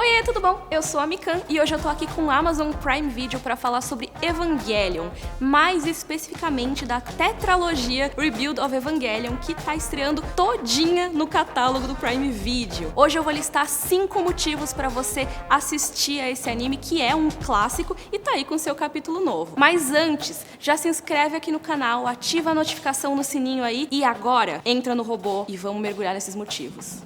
Oiê, tudo bom? Eu sou a Mikan e hoje eu tô aqui com o Amazon Prime Video pra falar sobre Evangelion, mais especificamente da tetralogia Rebuild of Evangelion, que tá estreando todinha no catálogo do Prime Video. Hoje eu vou listar 5 motivos pra você assistir a esse anime, que é um clássico e tá aí com seu capítulo novo. Mas antes, já se inscreve aqui no canal, ativa a notificação no sininho aí e agora entra no robô e vamos mergulhar nesses motivos.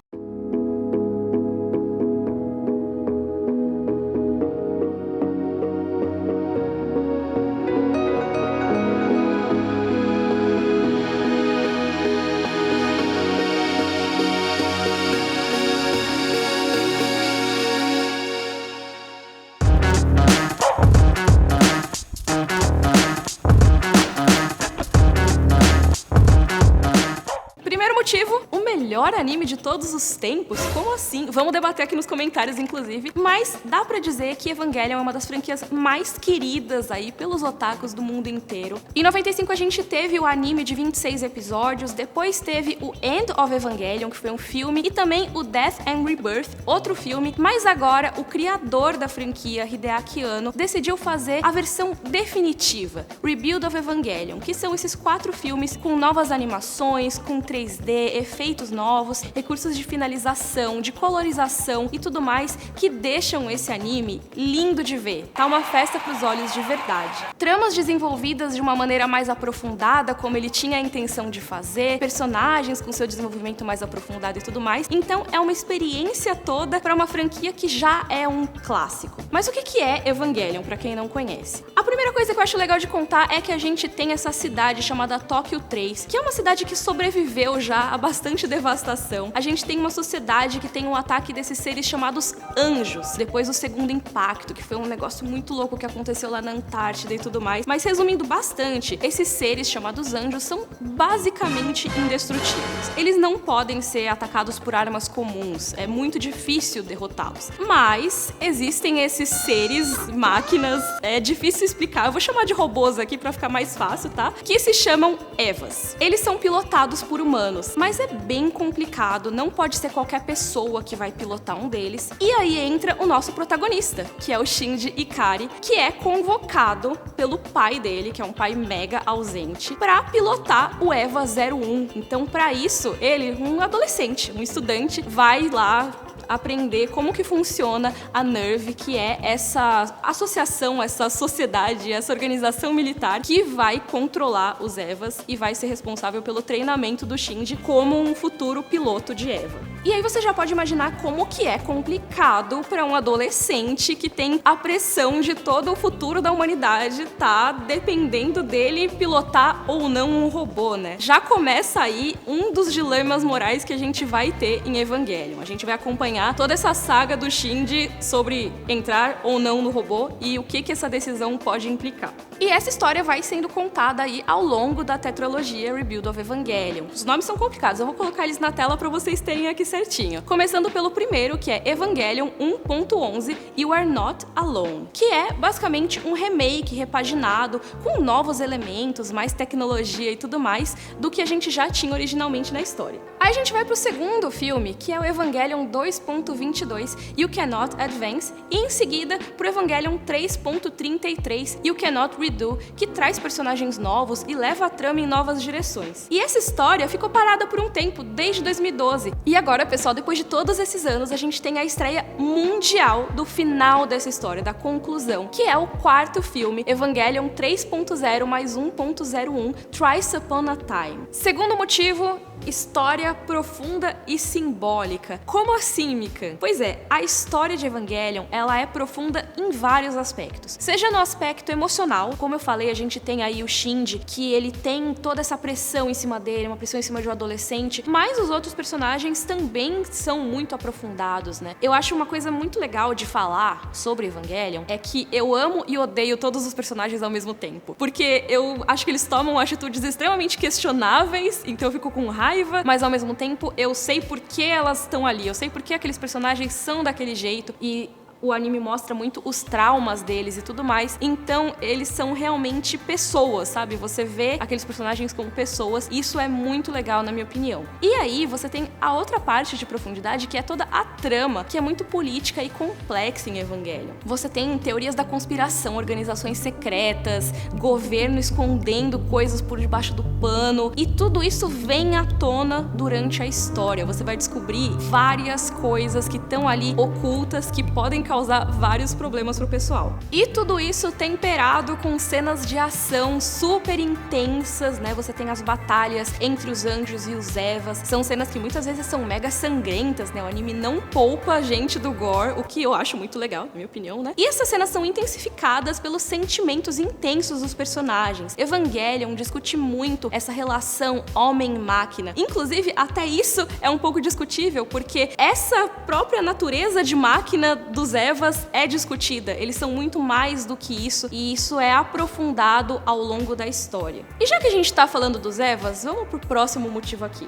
Motivo, o melhor anime de todos os tempos? Como assim? Vamos debater aqui nos comentários, inclusive. Mas dá pra dizer que Evangelion é uma das franquias mais queridas aí pelos otakus do mundo inteiro. Em 95 a gente teve o anime de 26 episódios, depois teve o End of Evangelion, que foi um filme, e também o Death and Rebirth, outro filme. Mas agora, o criador da franquia, Hideaki Anno, decidiu fazer a versão definitiva, Rebuild of Evangelion, que são esses 4 filmes com novas animações, com 3D, efeitos novos, recursos de finalização, de colorização e tudo mais que deixam esse anime lindo de ver. Tá uma festa pros olhos de verdade. Tramas desenvolvidas de uma maneira mais aprofundada, como ele tinha a intenção de fazer, personagens com seu desenvolvimento mais aprofundado e tudo mais. Então é uma experiência toda para uma franquia que já é um clássico. Mas o que é Evangelion, para quem não conhece? A primeira coisa que eu acho legal de contar é que a gente tem essa cidade chamada Tóquio 3, que é uma cidade que sobreviveu já a bastante devastação. A gente tem uma sociedade que tem um ataque desses seres chamados anjos, depois do segundo impacto, que foi um negócio muito louco que aconteceu lá na Antártida e tudo mais. Mas resumindo bastante, esses seres chamados anjos são basicamente indestrutíveis. Eles não podem ser atacados por armas comuns, é muito difícil derrotá-los. Mas existem esses seres, máquinas, é difícil explicar, eu vou chamar de robôs aqui pra ficar mais fácil, tá? Que se chamam Evas. Eles são pilotados por humanos, mas é bem complicado, não pode ser qualquer pessoa que vai pilotar um deles. E aí entra o nosso protagonista, que é o Shinji Ikari, que é convocado pelo pai dele, que é um pai mega ausente, pra pilotar o Eva 01. Então, pra isso, ele, um adolescente, um estudante, vai lá aprender como que funciona a NERV, que é essa associação, essa sociedade, essa organização militar que vai controlar os Evas e vai ser responsável pelo treinamento do Shinji como um futuro piloto de Eva. E aí você já pode imaginar como que é complicado para um adolescente que tem a pressão de todo o futuro da humanidade tá dependendo dele pilotar ou não um robô, né? Já começa aí um dos dilemas morais que a gente vai ter em Evangelion. A gente vai acompanhar toda essa saga do Shinji sobre entrar ou não no robô e o que essa decisão pode implicar. E essa história vai sendo contada aí ao longo da tetralogia Rebuild of Evangelion. Os nomes são complicados, eu vou colocar eles na tela para vocês terem aqui certinho. Começando pelo primeiro, que é Evangelion 1.11 You Are Not Alone, que é basicamente um remake repaginado com novos elementos, mais tecnologia e tudo mais do que a gente já tinha originalmente na história. Aí a gente vai pro segundo filme, que é o Evangelion 2.22 You Cannot Advance, e em seguida pro Evangelion 3.33 You Cannot Redo, que traz personagens novos e leva a trama em novas direções. E essa história ficou parada por um tempo, desde 2012. E agora, pessoal, depois de todos esses anos, a gente tem a estreia mundial do final dessa história, da conclusão, que é o quarto filme, Evangelion 3.0 mais 1.01 Thrice Upon a Time. Segundo motivo, história profunda e simbólica. Como assim, Mika? Pois é, a história de Evangelion, ela é profunda em vários aspectos. Seja no aspecto emocional, como eu falei, a gente tem aí o Shinji, que ele tem toda essa pressão em cima dele, uma pressão em cima de um adolescente, mas os outros personagens também são muito aprofundados, né? Eu acho uma coisa muito legal de falar sobre Evangelion, é que eu amo e odeio todos os personagens ao mesmo tempo. Porque eu acho que eles tomam atitudes extremamente questionáveis, então eu fico com raiva, mas ao mesmo tempo eu sei por que elas estão ali, eu sei por que aqueles personagens são daquele jeito e o anime mostra muito os traumas deles e tudo mais. Então, eles são realmente pessoas, sabe? Você vê aqueles personagens como pessoas. Isso é muito legal, na minha opinião. E aí, você tem a outra parte de profundidade, que é toda a trama, que é muito política e complexa em Evangelion. Você tem teorias da conspiração, organizações secretas, governo escondendo coisas por debaixo do pano, e tudo isso vem à tona durante a história. Você vai descobrir várias coisas que estão ali ocultas, que podem causar vários problemas pro pessoal. E tudo isso temperado com cenas de ação super intensas, né? Você tem as batalhas entre os anjos e os Evas. São cenas que muitas vezes são mega sangrentas, né? O anime não poupa a gente do gore, o que eu acho muito legal, na minha opinião, né? E essas cenas são intensificadas pelos sentimentos intensos dos personagens. Evangelion discute muito essa relação homem-máquina. Inclusive, até isso é um pouco discutível, porque essa própria natureza de máquina dos Evas é discutida. Eles são muito mais do que isso, e isso é aprofundado ao longo da história. E já que a gente tá falando dos Evas, vamos pro próximo motivo aqui.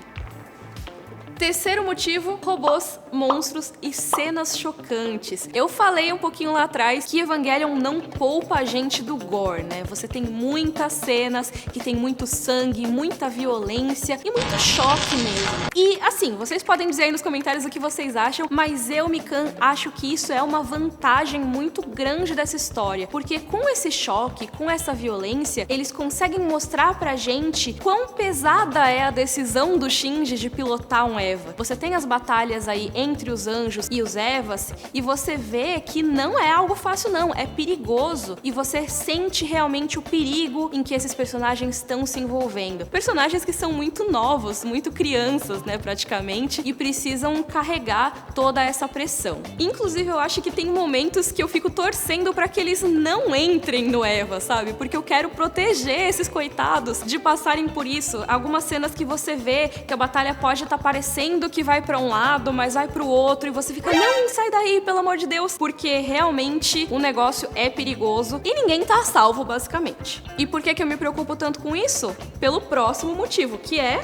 Terceiro motivo, robôs, monstros e cenas chocantes. Eu falei um pouquinho lá atrás que Evangelion não poupa a gente do gore, né? Você tem muitas cenas que tem muito sangue, muita violência e muito choque mesmo. E assim, vocês podem dizer aí nos comentários o que vocês acham, mas eu, Mikan, acho que isso é uma vantagem muito grande dessa história, porque com esse choque, com essa violência, eles conseguem mostrar pra gente quão pesada é a decisão do Shinji de pilotar um Eva. Você tem as batalhas aí entre os anjos e os Evas, e você vê que não é algo fácil não, é perigoso, e você sente realmente o perigo em que esses personagens estão se envolvendo. Personagens que são muito novos, muito crianças, né, praticamente, e precisam carregar toda essa pressão. Inclusive, eu acho que tem momentos que eu fico torcendo pra que eles não entrem no Eva, sabe? Porque eu quero proteger esses coitados de passarem por isso. Algumas cenas que você vê que a batalha pode estar parecendo que vai pra um lado, mas vai pro outro, e você fica, não, sai daí, pelo amor de Deus, porque realmente o negócio é perigoso e ninguém tá a salvo, basicamente. E por que eu me preocupo tanto com isso? Pelo próximo motivo, que é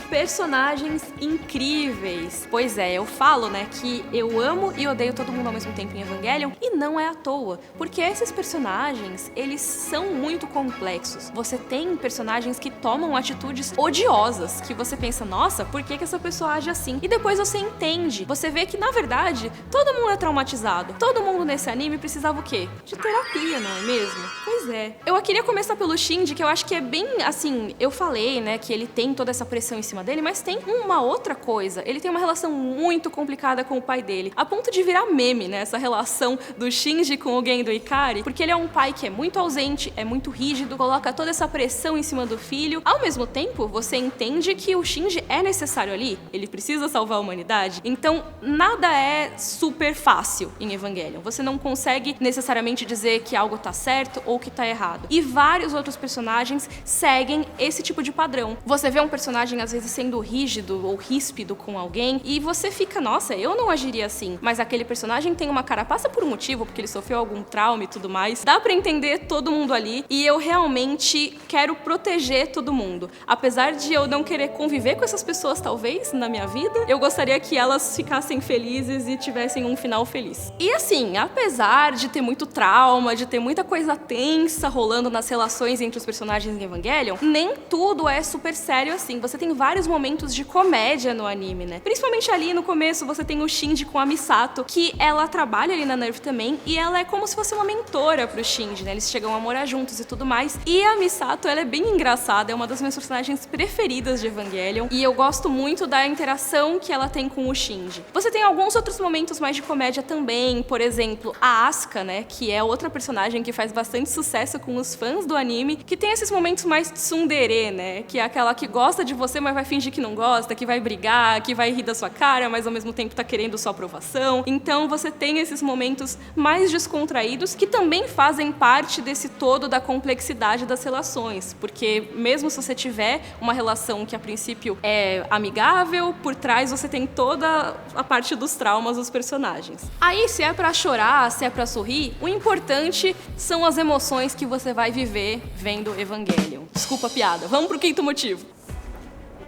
personagens incríveis. Pois é, eu falo, né, que eu amo e odeio todo mundo ao mesmo tempo em Evangelion, e não é à toa, porque esses personagens, eles são muito complexos. Você tem personagens que tomam atitudes odiosas, que você pensa, nossa, por que essa pessoa age assim? E depois você entende, você vê que, na verdade, todo mundo é traumatizado. Todo mundo nesse anime precisava o quê? De terapia, não é mesmo? Pois é. Eu queria começar pelo Shinji, que eu acho que é bem, assim, eu falei, né, que ele tem toda essa pressão em cima dele, mas tem uma outra coisa. Ele tem uma relação muito complicada com o pai dele, a ponto de virar meme, né, essa relação do Shinji com o Gendo Ikari, porque ele é um pai que é muito ausente, é muito rígido, coloca toda essa pressão em cima do filho. Ao mesmo tempo, você entende que o Shinji é necessário ali, ele precisa salvar a humanidade. Então, nada é super fácil em Evangelion. Você não consegue necessariamente dizer que algo tá certo ou que tá errado. E vários outros personagens seguem esse tipo de padrão. Você vê um personagem, às vezes, sendo rígido ou ríspido com alguém, e você fica, nossa, eu não agiria assim. Mas aquele personagem tem uma carapaça por um motivo, porque ele sofreu algum trauma e tudo mais. Dá pra entender todo mundo ali, e eu realmente quero proteger todo mundo. Apesar de eu não querer conviver com essas pessoas, talvez, na minha vida, eu gostaria que elas ficassem felizes e tivessem um final feliz. E assim, apesar de ter muito trauma, de ter muita coisa tensa rolando nas relações entre os personagens em Evangelion, nem tudo é super sério assim. Você tem vários momentos de comédia no anime, né? Principalmente ali no começo, você tem o Shinji com a Misato, que ela trabalha ali na NERV também, e ela é como se fosse uma mentora pro Shinji, né? Eles chegam a morar juntos e tudo mais. E a Misato, ela é bem engraçada, é uma das minhas personagens preferidas de Evangelion, e eu gosto muito da interação que ela tem com o Shinji. Você tem alguns outros momentos mais de comédia também, por exemplo, a Asuka, né? Que é outra personagem que faz bastante sucesso com os fãs do anime, que tem esses momentos mais tsundere, né? Que é aquela que gosta de você, mas vai fingir que não gosta, que vai brigar, que vai rir da sua cara, mas ao mesmo tempo tá querendo sua aprovação. Então você tem esses momentos mais descontraídos que também fazem parte desse todo da complexidade das relações, porque mesmo se você tiver uma relação que a princípio é amigável, por trás você tem toda a parte dos traumas dos personagens. Aí, se é pra chorar, se é pra sorrir, o importante são as emoções que você vai viver vendo Evangelion. Desculpa a piada. Vamos pro quinto motivo.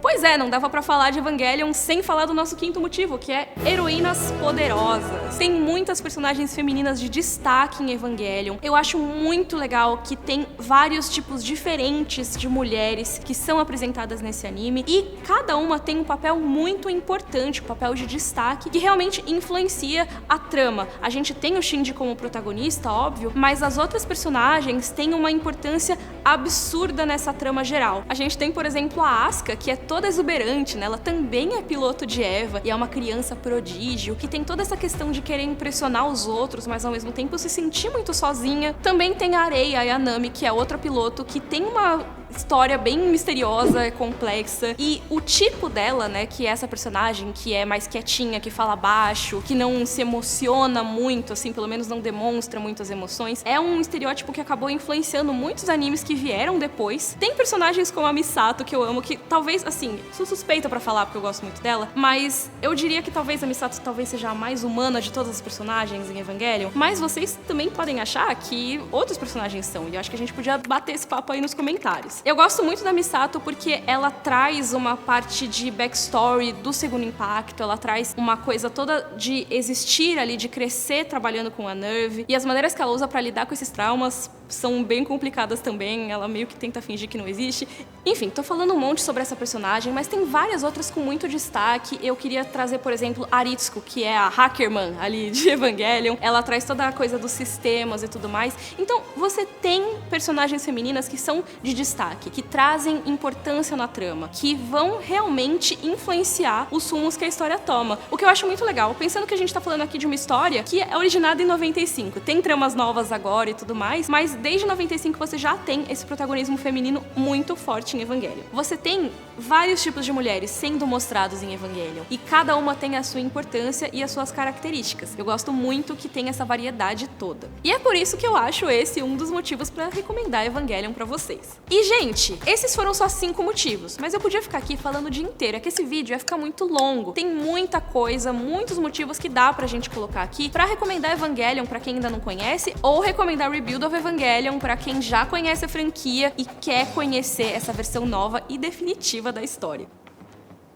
Pois é, não dava pra falar de Evangelion sem falar do nosso quinto motivo, que é heroínas poderosas. Tem muitas personagens femininas de destaque em Evangelion. Eu acho muito legal que tem vários tipos diferentes de mulheres que são apresentadas nesse anime e cada uma tem um papel muito importante, um papel de destaque que realmente influencia a trama. A gente tem o Shinji como protagonista, óbvio, mas as outras personagens têm uma importância absurda nessa trama geral. A gente tem, por exemplo, a Asuka, que é toda exuberante, né? Ela também é piloto de Eva e é uma criança prodígio, que tem toda essa questão de querer impressionar os outros, mas ao mesmo tempo se sentir muito sozinha. Também tem a Rei, a Yanami, que é outra piloto, que tem uma história bem misteriosa, complexa, e o tipo dela, né, que é essa personagem que é mais quietinha, que fala baixo, que não se emociona muito, assim, pelo menos não demonstra muitas emoções, é um estereótipo que acabou influenciando muitos animes que vieram depois. Tem personagens como a Misato, que eu amo, que talvez, assim, sou suspeita pra falar porque eu gosto muito dela, mas eu diria que talvez a Misato talvez seja a mais humana de todas as personagens em Evangelion, mas vocês também podem achar que outros personagens são, e eu acho que a gente podia bater esse papo aí nos comentários. Eu gosto muito da Misato porque ela traz uma parte de backstory do Segundo Impacto, ela traz uma coisa toda de existir ali, de crescer trabalhando com a NERV, e as maneiras que ela usa pra lidar com esses traumas são bem complicadas também, ela meio que tenta fingir que não existe. Enfim, tô falando um monte sobre essa personagem, mas tem várias outras com muito destaque. Eu queria trazer, por exemplo, Aritsuko, que é a Hackerman ali de Evangelion. Ela traz toda a coisa dos sistemas e tudo mais. Então, você tem personagens femininas que são de destaque, que trazem importância na trama, que vão realmente influenciar os rumos que a história toma. O que eu acho muito legal, pensando que a gente tá falando aqui de uma história que é originada em 95. Tem tramas novas agora e tudo mais, mas desde 95 você já tem esse protagonismo feminino muito forte em Evangelion. Você tem vários tipos de mulheres sendo mostrados em Evangelion, e cada uma tem a sua importância e as suas características. Eu gosto muito que tem essa variedade toda. E é por isso que eu acho esse um dos motivos pra recomendar Evangelion pra vocês. E, gente, esses foram só 5 motivos, mas eu podia ficar aqui falando o dia inteiro, é que esse vídeo ia ficar muito longo. Tem muita coisa, muitos motivos que dá pra gente colocar aqui pra recomendar Evangelion pra quem ainda não conhece, ou recomendar Rebuild of Evangelion pra quem já conhece a franquia e quer conhecer essa versão nova e definitiva da história.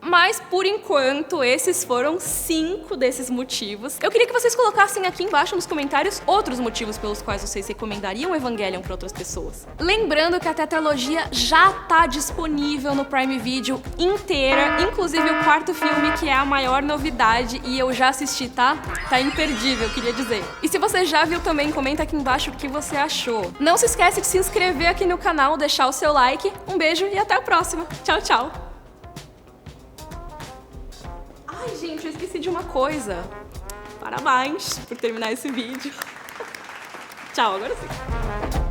Mas, por enquanto, esses foram 5 desses motivos. Eu queria que vocês colocassem aqui embaixo nos comentários outros motivos pelos quais vocês recomendariam Evangelion para outras pessoas. Lembrando que a tetralogia já tá disponível no Prime Video inteira, inclusive o 4º filme, que é a maior novidade, e eu já assisti, tá? Tá imperdível, queria dizer. E se você já viu também, comenta aqui embaixo o que você achou. Não se esquece de se inscrever aqui no canal, deixar o seu like. Um beijo e até a próxima. Tchau, tchau! Ai, gente, eu esqueci de uma coisa. Parabéns por terminar esse vídeo. Tchau, agora sim.